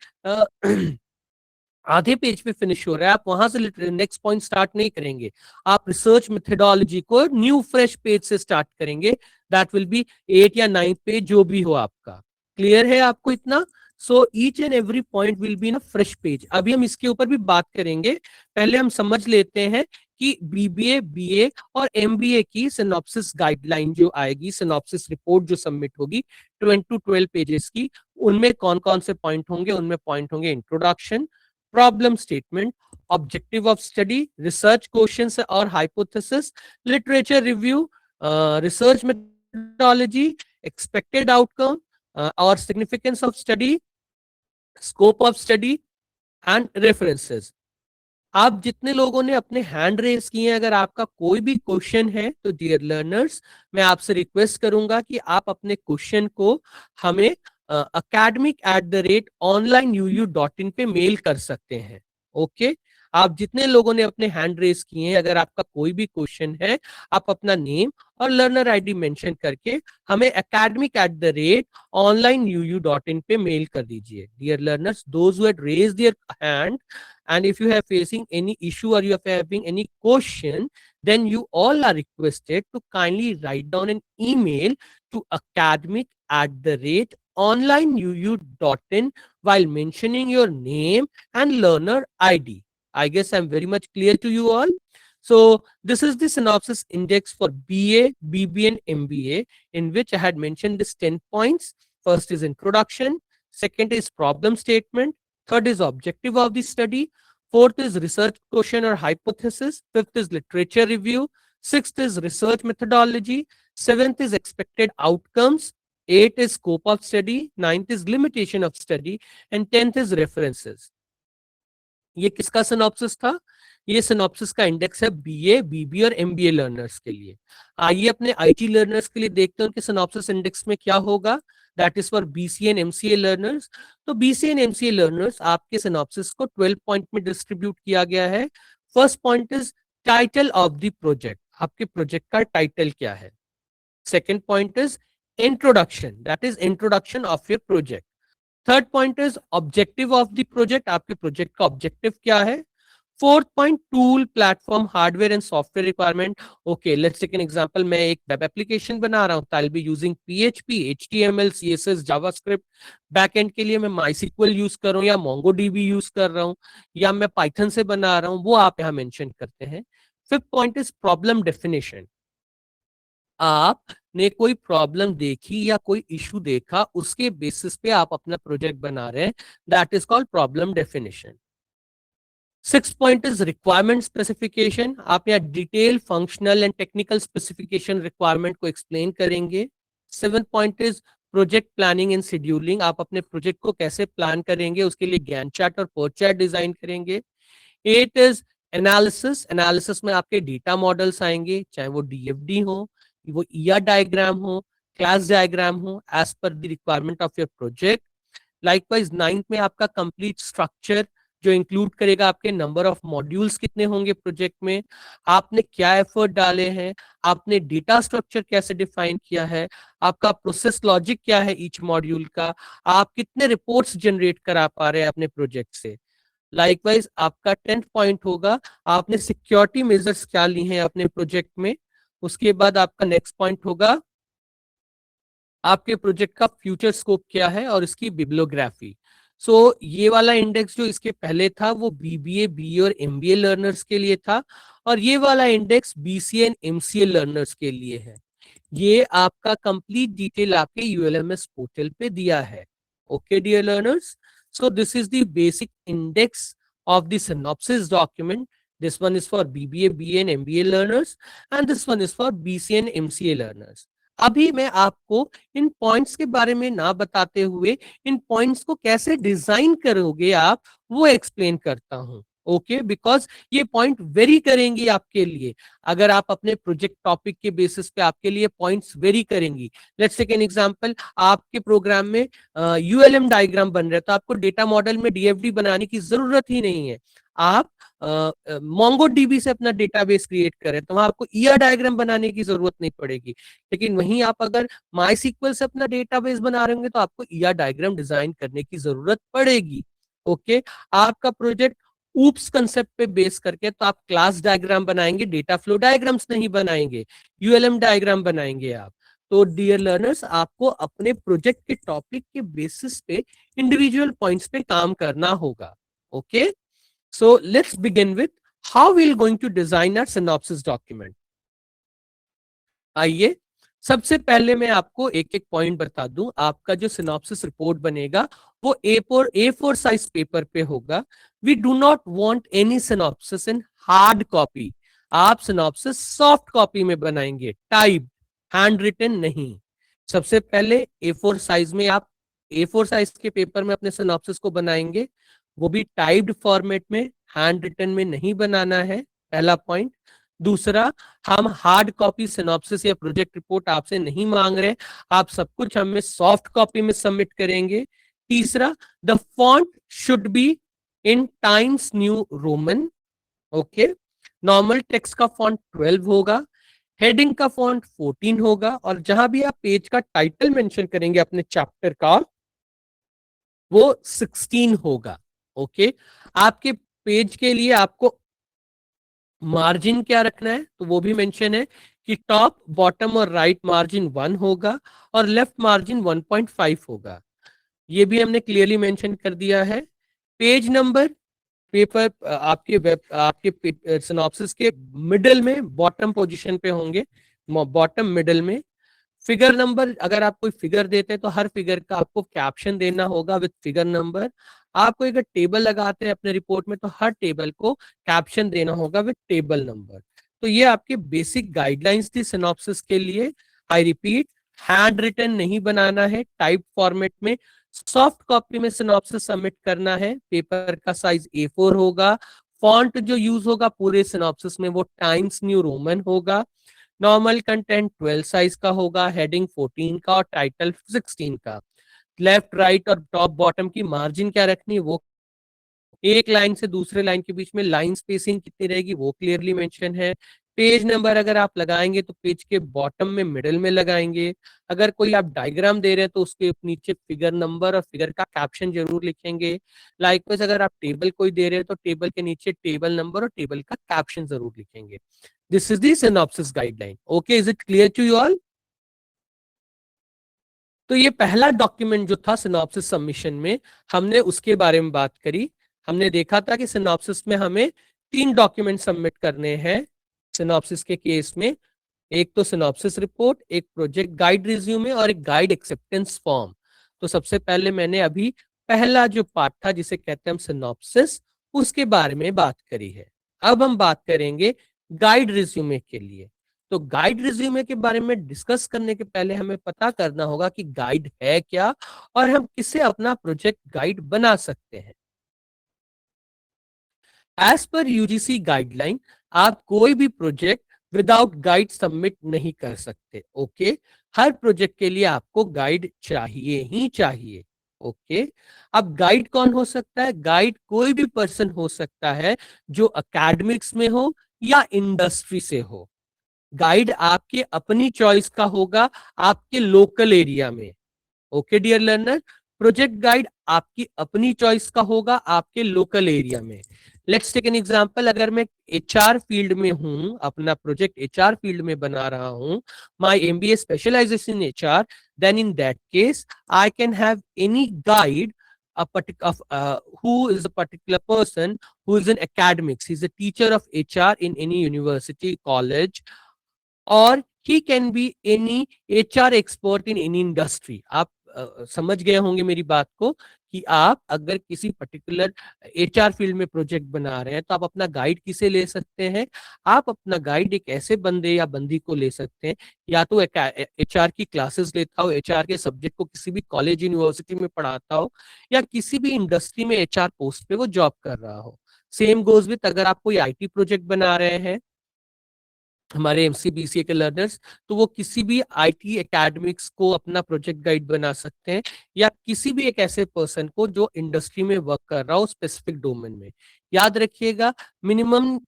आधे पेज पे फिनिश हो रहा है, आप वहां से नेक्स्ट पॉइंट स्टार्ट नहीं करेंगे, आप रिसर्च मेथोडोलॉजी को न्यू फ्रेश पेज से स्टार्ट करेंगे। दैट विल बी 8 या 9 पेज जो भी हो आपका। क्लियर है आपको इतना? So each and every point will be in a fresh page. अभी हम इसके ऊपर भी बात करेंगे, पहले हम समझ लेते हैं कि बीबीए, बीए और एमबीए की सिनॉप्सिस गाइडलाइन जो आएगी, सिनॉप्सिस रिपोर्ट जो सबमिट होगी 20 to 12 पेजेस की, उनमें कौन कौन से पॉइंट होंगे। उनमें पॉइंट होंगे introduction, problem statement, objective of study, research questions और hypothesis, literature review, research methodology, expected outcome, or significance of study, scope of study and references. आप जितने लोगों ने अपने हैंड रेस किए हैं, अगर आपका कोई भी क्वेश्चन है तो डियर लर्नर्स, मैं आपसे रिक्वेस्ट करूंगा कि आप अपने क्वेश्चन को हमें academic@onlineu.in पे मेल कर सकते हैं. ओके, आप जितने लोगों ने अपने हैंड रेस किए हैं, अगर आपका कोई भी क्वेश्चन है, आप अपना नेम और लर्नर आईडी मेंशन करके हमें academic@onlineu.in पे मेल कर दीजिए. Dear learners, those who had raised their hand, and if you have facing any issue or you are having any question, then you all are requested to kindly write down an email to academic@onlineu.in while mentioning your name and learner ID. I guess I'm very much clear to you all. So this is the synopsis index for BA, BB and MBA, in which I had mentioned this 10 points. First is introduction, second is problem statement, third is objective of the study, fourth is research question or hypothesis, fifth is literature review, sixth is research methodology, seventh is expected outcomes, eighth is scope of study, ninth is limitation of study, and 10th is references. ये किसका synopsis था? ये synopsis का index है BA, बीबी और MBA learners के लिए. आइए अपने आईटी लर्नर्स के लिए देखते हैं उनके सिनॉप्सिस इंडेक्स में क्या होगा. That is for BCA and MCA learners. तो बीसीए एंड एमसीए लर्नर्स, आपके सिनॉप्सिस को 12 पॉइंट में डिस्ट्रीब्यूट किया गया है. First point is title of the project. आपके प्रोजेक्ट का टाइटल क्या है? Second point is introduction, that is introduction of your project. Third point is objective of the project, आपके प्रोजेक्ट का ऑब्जेक्टिव क्या है. Fourth point, tool, platform, hardware and software requirement. Okay, let's take an example. मैं एक web application बना रहा हूं, तो I will be using PHP, HTML, CSS, JavaScript. Backend के लिए मैं माइस्क्ल यूज कर रहा हूं या मोंगोडीबी यूज कर रहा हूं या मैं पाइथन से बना रहा हूं, वो आप यहां मेंशन करते हैं. Fifth point is problem definition. आपने कोई प्रॉब्लम देखी या कोई इशू देखा, उसके बेसिस पे आप अपना प्रोजेक्ट बना रहे हैं. That is called problem definition. Six point is requirement specification. आप यहाँ detail functional and technical specification requirement को एक्सप्लेन करेंगे. Seven point is project planning and scheduling. आप अपने प्रोजेक्ट को कैसे प्लान करेंगे, उसके लिए गैंट चार्ट और पर्ट चार्ट डिजाइन करेंगे. Eight is analysis. एनालिसिस में आपके डेटा मॉडल्स आएंगे, चाहे वो डीएफडी हो, वो ईआर डायग्राम हो, क्लास डायग्राम हो, as per the requirement of your project. Likewise ninth में आपका कंप्लीट स्ट्रक्चर, जो इंक्लूड करेगा आपके नंबर ऑफ मॉड्यूल्स कितने होंगे प्रोजेक्ट में, आपने क्या एफर्ट डाले हैं, आपने डेटा स्ट्रक्चर कैसे डिफाइन किया है, आपका प्रोसेस लॉजिक क्या है ईच मॉड्यूल का, आप कितने रिपोर्ट्स जनरेट करा पा रहे हैं अपने प्रोजेक्ट से. लाइकवाइज आपका 10th पॉइंट होगा, आपने सिक्योरिटी मेजर्स क्या ली हैं अपने प्रोजेक्ट में. उसके बाद आपका नेक्स्ट पॉइंट होगा आपके प्रोजेक्ट का फ्यूचर स्कोप क्या है और इसकी बिब्लियोग्राफी. सो ये वाला इंडेक्स जो इसके पहले था वो बीबीए, बीए और एमबीए लर्नर्स के लिए था, और ये वाला index BCA and MCA learners के लिए है. ये आपका कंप्लीट डिटेल आपके यूएलएमएस पोर्टल पे दिया है. Okay dear learners, so this is the basic index of the synopsis document. This one is for BBA, BA and MBA learners, and this one is for BCA and MCA learners. अभी मैं आपको इन points के बारे में ना बताते हुए इन points को कैसे डिजाइन करोगे आप, वो एक्सप्लेन करता हूं. ओके, बिकॉज ये पॉइंट वेरी करेंगी आपके लिए. अगर आप अपने प्रोजेक्ट टॉपिक के बेसिस पे आपके लिए पॉइंट्स वेरी करेंगी. Let's take an example. आपके प्रोग्राम में यूएलएम डायग्राम बन रहा है, तो आपको डेटा मॉडल में डीएफडी बनाने की जरूरत ही नहीं है. आप मोंगोडीबी से अपना डेटाबेस क्रिएट करें तो वहां आपको ईआर डायग्राम बनाने की जरूरत नहीं पड़ेगी. लेकिन वहीं आप अगर माइस्क्ल से अपना डेटाबेस बना रहे होंगे तो आपको ईआर डायग्राम डिजाइन करने की जरूरत पड़ेगी. ओके, आपका प्रोजेक्ट ऊप्स कंसेप्ट पे बेस करके, तो आप क्लास डायग्राम बनाएंगे, डेटा फ्लो डायग्राम्स नहीं बनाएंगे, यूएलएम डायग्राम बनाएंगे आप. तो डियर लर्नर्स, आपको अपने प्रोजेक्ट के टॉपिक के बेसिस पे इंडिविजुअल पॉइंट्स पे काम करना होगा. Okay, so let's begin with how we are going to design our synopsis document. आइए सबसे पहले मैं आपको एक एक पॉइंट बता दूं. आपका जो सिनॉप्सिस रिपोर्ट बनेगा वो A4 साइज पेपर पे होगा. We do not want any synopsis in hard copy. आप सिनॉप्सिस सॉफ्ट कॉपी में बनाएंगे, टाइप, हैंड रिटन नहीं। सबसे पहले A4 साइज में आप A4 साइज के पेपर में अपने सिनॉप्सिस को बनाएंगे, वो भी टाइप्ड फॉर्मेट में, हैंड रिटन में नहीं बनाना है, पहला पॉइंट। दूसरा, हम हार्ड कॉपी सिनॉप्सिस या प्रोजेक्ट रिपोर्ट आपसे नहीं मांग रहे, आप सब कुछ हमें सॉफ्ट कॉपी में सबमिट करेंगे। तीसरा, the font should be in times new Roman, okay. Normal text का फॉन्ट 12 होगा, हेडिंग का फॉन्ट 14 होगा, और जहां भी आप पेज का टाइटल मेंशन करेंगे अपने चैप्टर का, वो 16 होगा, ओके। आपके पेज के लिए आपको मार्जिन क्या रखना है, तो वो भी मेंशन है कि टॉप, बॉटम और राइट मार्जिन 1 होगा और लेफ्ट मार्जिन 1.5 होगा। ये भी हमने क्लियरली मेंशन कर दिया है। पेज नंबर पेपर आपके सिनॉप्सिस के मिडल में, बॉटम पोजीशन पे होंगे, बॉटम मिडल में। फिगर नंबर, अगर आप कोई फिगर देते हैं तो हर फिगर का आपको कैप्शन देना होगा विद फिगर नंबर। आप कोई अगर टेबल लगाते हैं अपने रिपोर्ट में तो हर टेबल को कैप्शन देना होगा विद टेबल नंबर। तो ये आपके बेसिक गाइडलाइंस थी सिनॉप्सिस के लिए। आई रिपीट, हैंड रिटन नहीं बनाना है, टाइप फॉर्मेट में, सॉफ्ट कॉपी में सिनॉप्सिस सबमिट करना है, पेपर का साइज A4 होगा, फॉन्ट जो यूज होगा पूरे सिनॉप्सिस में वो टाइम्स न्यू रोमन होगा, नॉर्मल कंटेंट 12 साइज का होगा, हेडिंग 14 का और टाइटल 16 का। लेफ्ट, राइट और टॉप बॉटम की मार्जिन क्या रखनी है, वो एक लाइन से दूसरे लाइन के बीच में लाइन स्पेसिंग कितनी रहेगी वो क्लियरली मेंशन है। पेज नंबर अगर आप लगाएंगे तो पेज के बॉटम में, मिडिल में लगाएंगे। अगर कोई आप डायग्राम दे रहे हैं तो उसके नीचे फिगर नंबर और फिगर का कैप्शन जरूर लिखेंगे। लाइकवाइज अगर आप टेबल कोई दे रहे हैं तो टेबल के नीचे टेबल नंबर और टेबल का कैप्शन जरूर लिखेंगे। This is the synopsis guideline. Okay, is it clear to you all? तो ये पहला डॉक्यूमेंट जो था सिनॉप्सिस सबमिशन में, हमने उसके बारे में बात करी। हमने देखा था कि सिनॉप्सिस में हमें 3 डॉक्यूमेंट सबमिट करने हैं सिनॉप्सिस के केस में। एक तो सिनॉप्सिस रिपोर्ट, एक प्रोजेक्ट गाइड रिज्यूमे और एक गाइड एक्सेप्टेंस फॉर्म। तो सबसे पहले मैंने अभी पहला जो पार्ट था जिसे कहते हैं हम सिनॉप्सिस, उसके बारे में बात करी है। अब हम बात करेंगे गाइड रिज्यूमे के लिए। तो गाइड रिज्यूमे के बारे में डिस्कस करने के पहले हमें पता करना होगा कि गाइड है क्या और हम किसे अपना प्रोजेक्ट गाइड बना सकते हैं। एज पर यूजीसी गाइडलाइन, आप कोई भी प्रोजेक्ट विदाउट गाइड सबमिट नहीं कर सकते, ओके। हर प्रोजेक्ट के लिए आपको गाइड चाहिए ही चाहिए, ओके। अब गाइड कौन हो सकता है? गाइड कोई भी पर्सन हो सकता है जो एकेडमिक्स में हो या इंडस्ट्री से हो। गाइड आपके अपनी चॉइस का होगा, आपके लोकल एरिया में, okay dear learner. Project guide आपकी अपनी चॉइस का होगा आपके लोकल एरिया में। लेट्स टेक एन एग्जांपल, अगर मैं एचआर फील्ड में हूं, अपना प्रोजेक्ट एचआर फील्ड में बना रहा हूं, my MBA specialization in HR, then in that case I can have any guide who is a particular person who is in academics. He's a teacher of HR in any university, college, और he can be any HR expert in any industry. आप समझ गए होंगे मेरी बात को कि आप अगर किसी पर्टिकुलर एचआर फील्ड में प्रोजेक्ट बना रहे हैं तो आप अपना गाइड किसे ले सकते हैं? आप अपना गाइड एक ऐसे बंदे या बंदी को ले सकते हैं, या तो एचआर की क्लासेस लेता हो, एचआर के सब्जेक्ट को किसी भी कॉलेज यूनिवर्सिटी में पढ़ाता हो, या किसी भी इंडस्ट्री में एचआर पोस्ट पे वो जॉब कर रहा हो। सेम गोज विथ अगर आप कोई आईटी प्रोजेक्ट बना रहे हैं, हमारे एमसीबीसीए के लर्नर्स, तो वो किसी भी आईटी एकेडमिक्स को अपना प्रोजेक्ट गाइड बना सकते हैं, या किसी भी एक ऐसे पर्सन को जो इंडस्ट्री में वर्क कर रहा हो स्पेसिफिक डोमेन में। याद रखिएगा, मिनिमम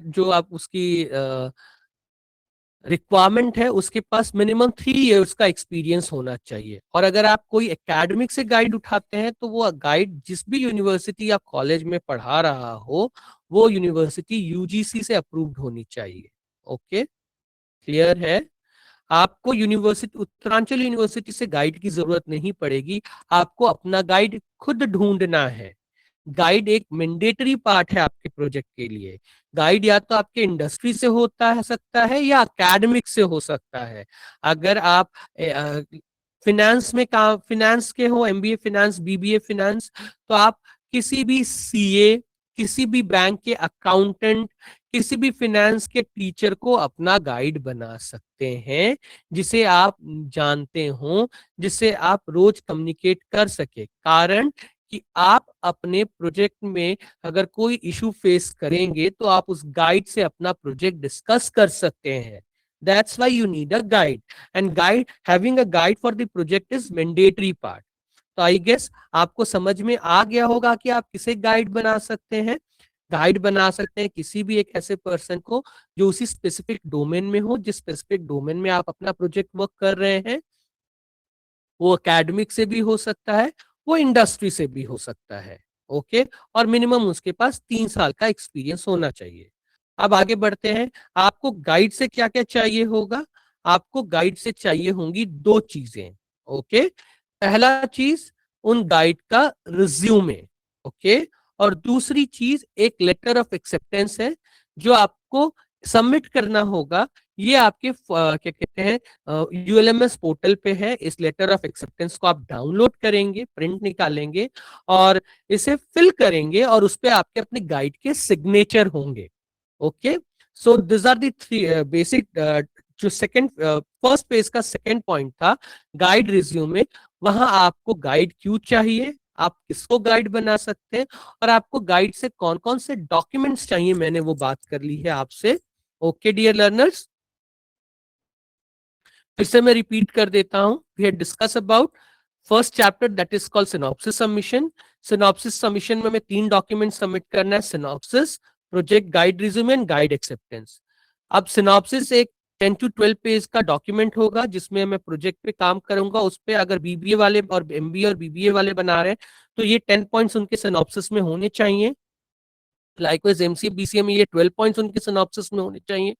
जो आप उसकी रिक्वायरमेंट है, उसके पास मिनिमम 3 इयर्स का एक्सपीरियंस होना चाहिए। और अगर आप कोई एकेडमिक से गाइड उठाते हैं तो वो गाइड जिस भी यूनिवर्सिटी या कॉलेज में पढ़ा रहा हो, वो यूनिवर्सिटी यूजीसी से अप्रूव्ड होनी चाहिए, ओके। क्लियर है? आपको यूनिवर्सिटी, उत्तरांचल यूनिवर्सिटी से गाइड की जरूरत नहीं पड़ेगी, आपको अपना गाइड खुद ढूंढना है। गाइड एक मैंडेटरी पार्ट है आपके प्रोजेक्ट के लिए। गाइड या तो आपके इंडस्ट्री से होता है सकता है या एकेडमिक से हो सकता है। अगर आप फिनेंस में काम, फिनेंस के हो, एमबीए फिनेंस, बीबीए फिनेंस, तो आप किसी भी सीए, किसी भी बैंक के अकाउंटेंट, किसी भी फिनेंस के टीचर को अपना गाइड बना सकते हैं, जिसे आप जानते हो, जिससे आप रोज कम्युनिकेट कर सके। कारण कि आप अपने प्रोजेक्ट में अगर कोई इशू फेस करेंगे तो आप उस गाइड से अपना प्रोजेक्ट डिस्कस कर सकते हैं। That's why you need a guide, and having a guide for the project is mandatory part. तो आई गेस आपको समझ में आ गया होगा कि आप किसे गाइड बना सकते हैं। गाइड बना सकते हैं किसी भी एक ऐसे पर्सन को जो उसी स्पेसिफिक डोमेन में हो, जिस स्पेसिफिक डोमेन में आप अपना प्रोजेक्ट वर्क कर रहे हैं। वो एकेडमिक से भी हो सकता है, वो इंडस्ट्री से भी हो सकता है। ओके, और मिनिमम उसके पास 3 साल का एक्सपीरियंस होना चाहिए। अब आगे बढ़ते हैं। आपको गाइड से क्या क्या चाहिए होगा? आपको गाइड से चाहिए होंगी 2 चीजें। ओके, पहला चीज उन गाइड का रिज्यूमे। ओके, और दूसरी चीज एक लेटर ऑफ एक्सेप्टेंस है जो आपको सबमिट करना होगा। ये आपके क्या कहते हैं यूएलएमएस पोर्टल पे है। इस लेटर ऑफ एक्सेप्टेंस को आप डाउनलोड करेंगे, प्रिंट निकालेंगे और इसे फिल करेंगे, और उस पे आपके अपने गाइड के सिग्नेचर होंगे। Okay, so this are the 3 basic. जो सेकंड फर्स्ट पेज का सेकंड पॉइंट था गाइड रिज्यूमे, वहां आपको गाइड क्यों चाहिए, आप किसको गाइड बना सकते हैं, और आपको गाइड से कौन कौन से डॉक्यूमेंट्स चाहिए, मैंने वो बात कर ली है आपसे। ओके डियर लर्नर्स, फिर से मैं रिपीट कर देता हूं। We had discuss about first chapter that is called synopsis submission. Synopsis submission में हमें 3 डॉक्यूमेंट सबमिट करना है, synopsis, project guide resume and guide acceptance. अब सिनॉप्सिस एक 10 to 12 पेज का डॉक्यूमेंट होगा जिसमें मैं प्रोजेक्ट पे काम करूंगा। उस पे अगर बीबीए वाले और एमबीए और बीबीए वाले बना रहे हैं तो ये 10 पॉइंट्स उनके सिनॉप्सिस में होने चाहिए। लाइकवाइज एमसीए बीसीए में ये 12 पॉइंट्स उनके सिनॉप्सिस में होने चाहिए।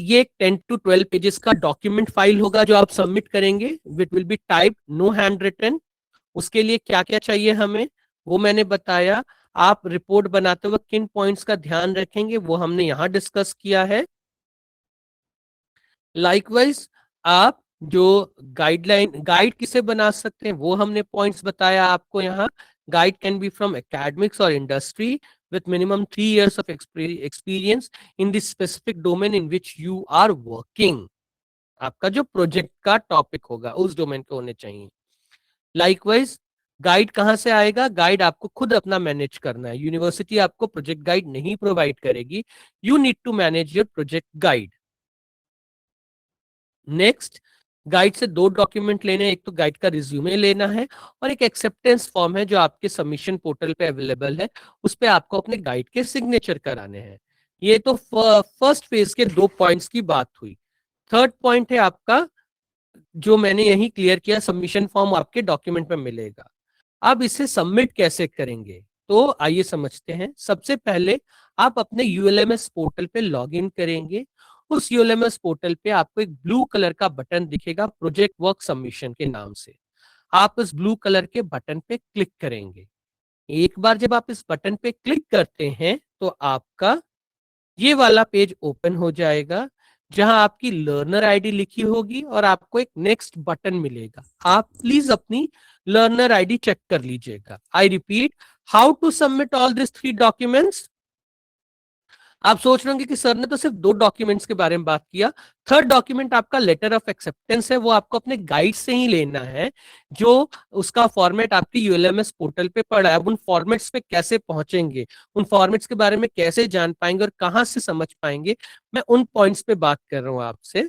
ये एक 10 to 12 पेजेस का डॉक्यूमेंट फाइल होगा जो आप सबमिट करेंगे। It will be type, no hand written. उसके लिए क्या क्या चाहिए हमें वो मैंने बताया। आप रिपोर्ट बनाते वक्त किन पॉइंट्स का ध्यान रखेंगे वो हमने यहां डिस्कस किया है। लाइकवाइज आप जो गाइड किसे बना सकते हैं वो हमने पॉइंट्स बताया आपको यहाँ। Guide can be from academics और industry with minimum 3 years of experience in the specific domain in which you are working। आपका जो प्रोजेक्ट का टॉपिक होगा उस डोमेन के होने चाहिए। लाइकवाइज गाइड कहां से आएगा? गाइड आपको खुद अपना मैनेज करना है, यूनिवर्सिटी आपको प्रोजेक्ट गाइड नहीं प्रोवाइड करेगी। You need to manage your project guide. Next, guide से 2 डॉक्यूमेंट लेने हैं, एक तो गाइड का रिज्यूमे लेना है और एक एक्सेप्टेंस फॉर्म है जो आपके सबमिशन पोर्टल पे अवेलेबल है। उस पे आपको अपने गाइड के सिग्नेचर कराने हैं। ये तो फर्स्ट फेज के 2 पॉइंट्स की बात हुई। थर्ड पॉइंट है आपका जो मैंने यही क्लियर किया, सबमिशन फॉर्म आपके डॉक्यूमेंट में मिलेगा। अब इसे सबमिट कैसे करेंगे तो आइए समझते हैं। सबसे पहले आप अपने यूएलएमएस पोर्टल पे लॉग इन करेंगे। उस यूएलएमएस पोर्टल पे आपको एक ब्लू कलर का बटन दिखेगा प्रोजेक्ट वर्क सबमिशन के नाम से। आप इस ब्लू कलर के बटन पे क्लिक करेंगे। एक बार जब आप इस बटन पे क्लिक करते हैं तो आपका ये वाला पेज ओपन हो जाएगा जहां आपकी लर्नर आईडी लिखी होगी और आपको एक नेक्स्ट बटन मिलेगा। आप प्लीज अपनी लर्नर आईडी चेक कर लीजिएगा। I repeat, how to submit all this 3 documents. आप सोच रहे होंगे कि सर ने तो सिर्फ 2 डॉक्यूमेंट्स के बारे में बात किया। थर्ड डॉक्यूमेंट आपका लेटर ऑफ एक्सेप्टेंस है, वो आपको अपने गाइड से ही लेना है। जो उसका फॉर्मेट आपकी यूएलएमएस पोर्टल पे पड़ा है। अब उन फॉर्मेट्स पे कैसे पहुंचेंगे, उन फॉर्मेट्स के बारे में कैसे जान पाएंगे और कहां से समझ पाएंगे, मैं उन पॉइंट्स पे बात कर रहा हूं आपसे।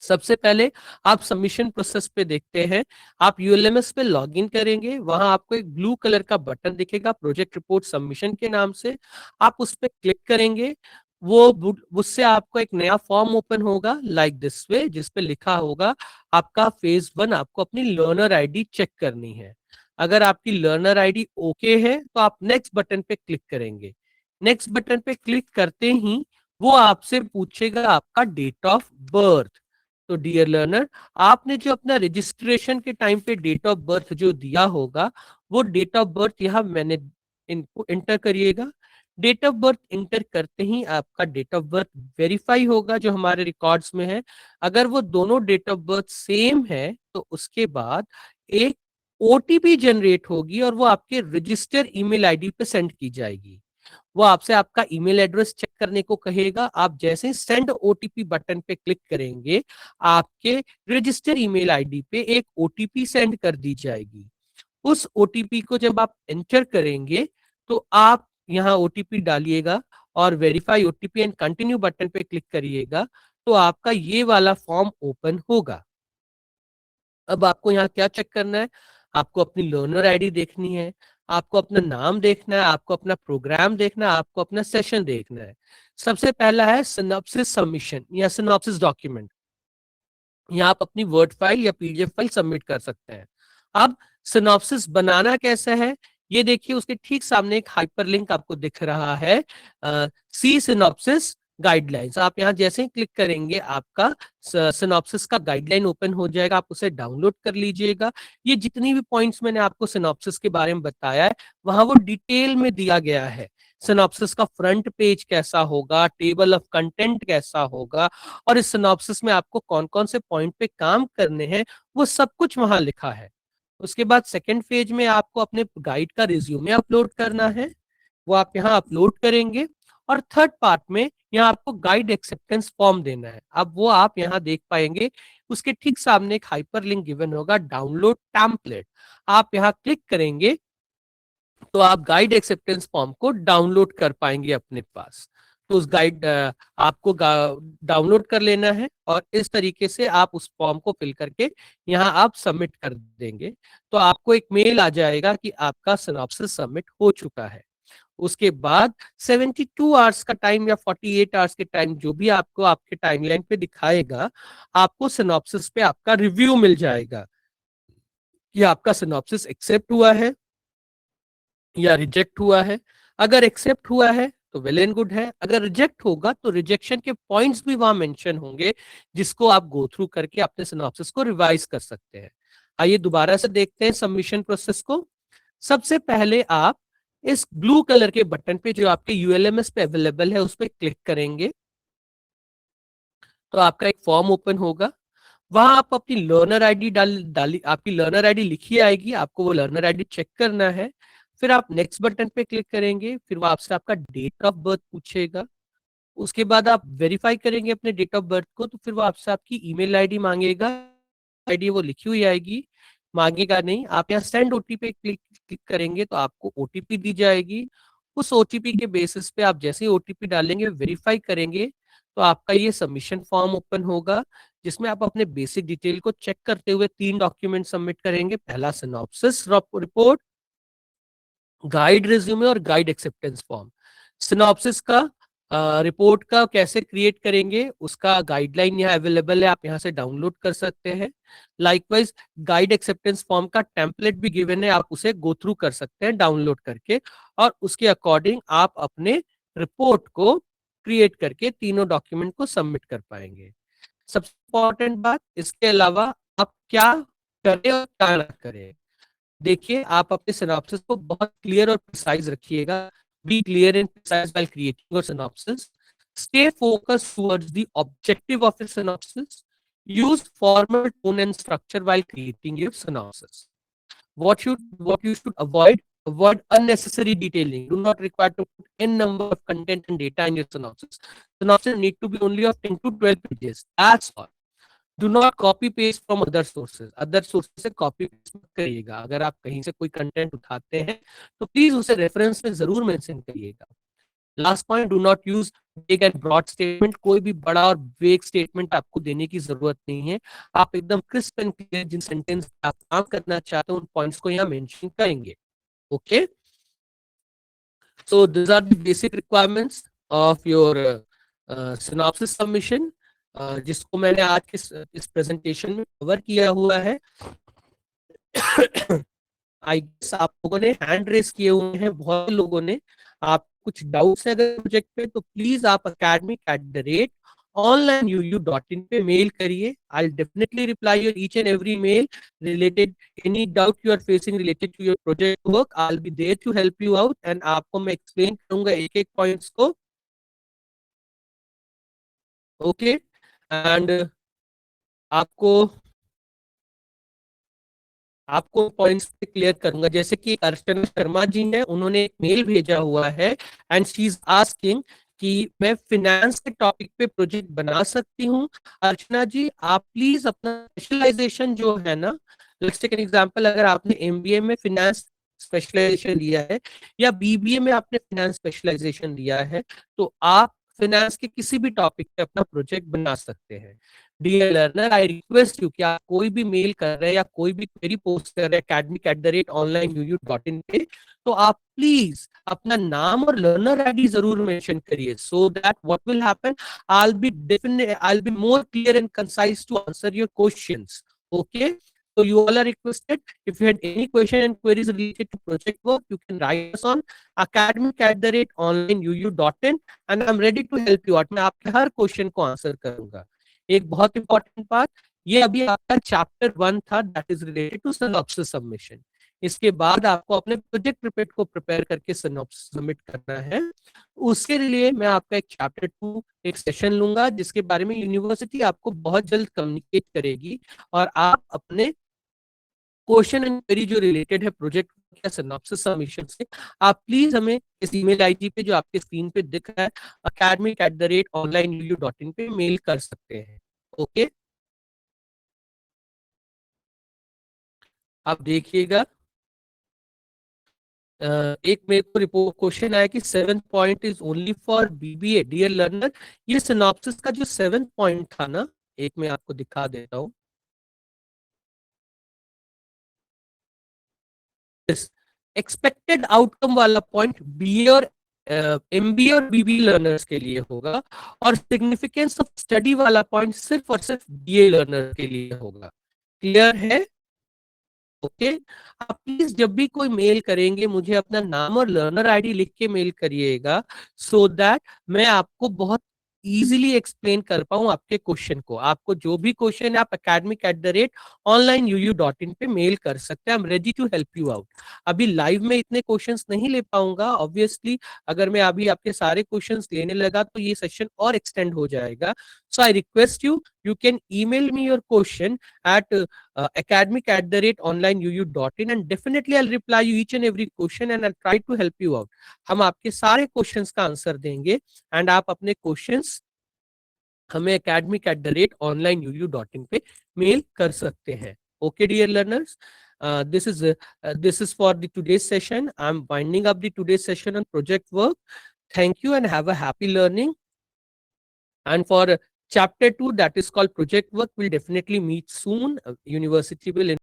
सबसे पहले आप सबमिशन प्रोसेस पे देखते हैं। आप यूएलएमएस पे लॉगिन करेंगे, वहां आपको एक ब्लू कलर का बटन दिखेगा प्रोजेक्ट रिपोर्ट सबमिशन के नाम से। आप उस पर क्लिक करेंगे। वो उससे आपको एक नया फॉर्म ओपन होगा लाइक दिस वे, जिसपे लिखा होगा आपका फेज 1, आपको अपनी लर्नर आईडी चेक करनी है। अगर आपकी लर्नर आईडी ओके है तो आप नेक्स्ट बटन पे क्लिक करेंगे। नेक्स्ट बटन पे क्लिक करते ही वो आपसे पूछेगा आपका डेट ऑफ बर्थ। तो डियर लर्नर, आपने जो अपना रजिस्ट्रेशन के टाइम पे डेट ऑफ बर्थ जो दिया होगा वो डेट ऑफ बर्थ यहाँ मैंने इनको एंटर करिएगा। डेट ऑफ बर्थ इंटर करते ही आपका डेट ऑफ बर्थ वेरीफाई होगा जो हमारे रिकॉर्ड्स में है। अगर वो दोनों डेट ऑफ बर्थ सेम है तो उसके बाद एक ओटीपी जनरेट होगी और वो आपके रजिस्टर ईमेल आईडी पे सेंड की जाएगी। वो आपसे आपका ईमेल एड्रेस चेक करने को कहेगा। आप जैसे सेंड ओटीपी बटन पे क्लिक करेंगे, आपके रजिस्टर ईमेल आईडी पे एक ओटीपी सेंड कर दी जाएगी। उस ओटीपी को जब आप एंटर करेंगे तो आप यहाँ ओटीपी डालिएगा और verify OTP and continue button पे क्लिक करिएगा, तो आपका ये वाला फॉर्म ओपन होगा। अब आपको यहाँ क्या चेक करना है? आपको अपनी लर्नर आईडी देखनी है, आपको अपना नाम देखना है, आपको अपना प्रोग्राम देखना है, आपको अपना सेशन देखना है। सबसे पहला है सिनॉप्सिस सबमिशन या सिनॉप्सिस डॉक्यूमेंट। यहाँ आप अपनी वर्ड फाइल या पीडीएफ फाइल सबमिट कर सकते हैं। अब सिनॉप्सिस बनाना कैसा है, ये देखिए, उसके ठीक सामने एक हाइपरलिंक आपको दिख रहा है, सी सिनॉप्सिस गाइडलाइंस। आप यहाँ जैसे ही क्लिक करेंगे आपका सिनॉप्सिस का गाइडलाइन ओपन हो जाएगा, आप उसे डाउनलोड कर लीजिएगा। ये जितनी भी पॉइंट्स मैंने आपको सिनॉप्सिस के बारे में बताया है, वहां वो डिटेल में दिया गया है। सिनॉप्सिस का फ्रंट पेज कैसा होगा, टेबल ऑफ कंटेंट कैसा होगा, और इस सिनॉप्सिस में आपको कौन कौन से पॉइंट पे काम करने हैं, वो सब कुछ वहां लिखा है। उसके बाद सेकंड फेज में आपको अपने गाइड का रिज्यूमे अपलोड करना है, वो आप यहाँ अपलोड करेंगे। और थर्ड पार्ट में यहाँ आपको गाइड एक्सेप्टेंस फॉर्म देना है। अब वो आप यहाँ देख पाएंगे, उसके ठीक सामने एक हाइपर लिंक गिवन होगा, डाउनलोड टेम्पलेट। आप यहाँ क्लिक करेंगे तो आप गाइड एक्सेप्टेंस फॉर्म को डाउनलोड कर पाएंगे अपने पास। तो उस गाइड आपको डाउनलोड कर लेना है और इस तरीके से आप उस फॉर्म को फिल करके यहाँ आप सबमिट कर देंगे, तो आपको एक मेल आ जाएगा कि आपका सिनॉप्सिस सबमिट हो चुका है। उसके बाद 72 आवर्स का टाइम या 48 आवर्स के टाइम, जो भी आपको आपके टाइमलाइन पे दिखाएगा, आपको सिनॉप्सिस पे आपका रिव्यू मिल जाएगा कि आपका सिनॉप्सिस एक्सेप्ट हुआ है या रिजेक्ट हुआ है। अगर एक्सेप्ट हुआ है तो वेल एंड गुड है, अगर रिजेक्ट होगा तो रिजेक्शन के पॉइंट्स भी वहां मेंशन होंगे, जिसको आप गो थ्रू करके अपने सिनॉप्सिस को रिवाइज कर सकते हैं। आइए दोबारा से देखते हैं सबमिशन प्रोसेस को। सबसे पहले आप इस ब्लू कलर के बटन पे जो आपके यूएलएमएस पे अवेलेबल है उस पर क्लिक करेंगे, तो आपका एक फॉर्म ओपन होगा। वहां आप अपनी लर्नर आईडी डाली, आपकी लर्नर आईडी लिखी आएगी, आपको वो लर्नर आईडी चेक करना है। फिर आप नेक्स्ट बटन पे क्लिक करेंगे, फिर वो आपसे आपका डेट ऑफ बर्थ पूछेगा। उसके बाद आप वेरीफाई करेंगे अपने डेट ऑफ बर्थ को, तो फिर वो आपसे आपकी ईमेल आईडी मांगेगा। आईडी वो लिखी हुई आएगी, मांगेगा नहीं। आप यहाँ सेंड ओटीपी पे क्लिक क्लिक करेंगे तो आपको ओटीपी दी जाएगी। उस ओटीपी के बेसिस पे आप जैसे ही ओटीपी डालेंगे, वेरीफाई करेंगे, तो आपका ये सबमिशन फॉर्म ओपन होगा, जिसमें आप अपने बेसिक डिटेल को चेक करते हुए 3 डॉक्यूमेंट सबमिट करेंगे। पहला सिनॉप्सिस रिपोर्ट, गाइड रिज्यूमे और गाइड एक्सेप्टेंस फॉर्म। सिनॉप्सिस का रिपोर्ट का कैसे क्रिएट करेंगे, उसका गाइडलाइन यहाँ अवेलेबल है, आप यहाँ से डाउनलोड कर सकते हैं। लाइकवाइज गाइड एक्सेप्टेंस फॉर्म का टेम्पलेट भी गिवन है, आप उसे गो थ्रू कर सकते हैं डाउनलोड करके, और उसके अकॉर्डिंग आप अपने रिपोर्ट को क्रिएट करके तीनों डॉक्यूमेंट को सबमिट कर पाएंगे। सबसे इंपॉर्टेंट बात, इसके अलावा आप क्या करें और क्या ना करें, देखिए, आप अपने सिनॉप्सिस को बहुत क्लियर और प्रिसाइज रखिएगा। Be clear and precise while creating your synopsis. Stay focused towards the objective of your synopsis. Use formal tone and structure while creating your synopsis. What you should avoid unnecessary detailing. Do not require to put n number of content and data in your synopsis. Synopsis need to be only of 10 to 12 pages. That's all. Do not copy paste from other sources. Other sources से copy paste मत करिएगा। अगर आप कहीं से कोई content उठाते हैं तो प्लीज उसे रेफरेंस में जरूर मेंशन करिएगा। Last point, do not use वेग एंड ब्रॉड स्टेटमेंट। कोई भी बड़ा और वेग स्टेटमेंट आपको देने की जरूरत नहीं है। आप एकदम क्रिस्प एंड क्लियर जिन सेंटेंस आप काम करना चाहते हैं उन पॉइंट्स को यहाँ मेंशन करेंगे। Okay, so this are the basic requirements of your synopsis submission, जिसको मैंने आज के इस प्रेजेंटेशन में कवर किया हुआ है। आई गेस आप लोगों ने हैंड रेस किए हुए हैं, बहुत लोगों ने। आप कुछ डाउट्स है अगर प्रोजेक्ट पे, तो प्लीज आप academic@onlineu.in पे मेल करिए। I definitely reply your each and every mail related any doubt you are facing related to your project work. I will be there to help you out, and आपको मैं explain करूंगा एक एक points को। Okay, and आपको आपको points पे clear करूंगा। जैसे कि अर्चना शर्मा जी ने, उन्होंने एक मेल भेजा हुआ है एंड शी इज आस्किंग कि मैं फिनेंस के टॉपिक पे प्रोजेक्ट बना सकती हूँ। अर्चना जी, आप प्लीज अपना स्पेशलाइजेशन जो है ना, लेट्स टेक एन एग्जांपल, अगर आपने एमबीए में फिनेंस स्पेशलाइजेशन लिया है या बीबीए में आपने फिनेंस स्पेशलाइजेशन लिया है, तो आप फिनेंस के किसी भी टॉपिक पे अपना प्रोजेक्ट बना सकते हैं। Dear learner, I request you कि आप कोई भी मेल कर रहे हैं या कोई भी क्वेरी पोस्ट कर रहे हैं academic@onlineu.in पे, तो आप प्लीज अपना नाम और लर्नर आईडी जरूर मेंशन करिए, so that what will happen, I'll be more clear and concise to answer your questions. Okay, so you all are requested, if you had any question and queries related to project work, you can write us on academic@onlineu.in and I'm ready to help you out. मैं आपके हर question को answer करूंगा। एक बहुत important बात, ये अभी आपका चैप्टर 1 था, that is related to synopsis submission. इसके बाद आपको अपने प्रोजेक्ट रिपोर्ट को प्रिपेयर करके सिनॉप्सिस सबमिट करना है। उसके लिए मैं आपका एक चैप्टर 2 एक सेशन लूंगा, जिसके बारे में यूनिवर्सिटी आपको बहुत जल्द कम्युनिकेट करेगी, और आप अपने क्वेश्चन एंड क्वेरी जो रिलेटेड है प्रोजेक्ट या सिनॉप्सिस सबमिशन से, आप प्लीज हमें इस ईमेल आईडी पे जो आपके स्क्रीन पे दिख रहा है academic@onlineu.in पे मेल कर सकते हैं। ओके, आप देखिएगा। एक मेरे को रिपोर्ट क्वेश्चन आया कि 7th point is only for BBA. Dear learner, ये सिनॉप्सिस का जो 7th पॉइंट था ना, एक मैं आपको दिखा देता हूँ। एक्सपेक्टेड आउटकम वाला पॉइंट बीए और एमबीए और बीबी लर्नर्स के लिए होगा, और सिग्निफिकेंस ऑफ स्टडी वाला पॉइंट सिर्फ और सिर्फ बीए लर्नर के लिए होगा। क्लियर है? ओके, आप प्लीज जब भी कोई मेल करेंगे मुझे अपना नाम और लर्नर आईडी लिख के मेल करिएगा, सो दैट मैं आपको बहुत इजीली एक्सप्लेन कर पाऊं आपके क्वेश्चन को। आपको जो भी क्वेश्चन है आप academic@onlineu.in पे मेल कर सकते हैं। I am ready to help you out. अभी लाइव में इतने क्वेश्चंस नहीं ले पाऊंगा ऑब्वियसली, अगर मैं अभी आपके सारे क्वेश्चंस लेने लगा तो ये सेशन और एक्सटेंड हो जाएगा। So I request you, you can email me your question at academic@onlineu.in and definitely I'll reply you each and every question and I'll try to help you out. हम आपके सारे क्वेश्चंस का answer देंगे and आप अपने questions हमें academic@onlineu.in पे mail कर सकते हैं। Okay, dear learners, this is for the today's session. I'm winding up the today's session on project work. Thank you and have a happy learning. And for chapter 2, that is called project work, we'll definitely meet soon. University will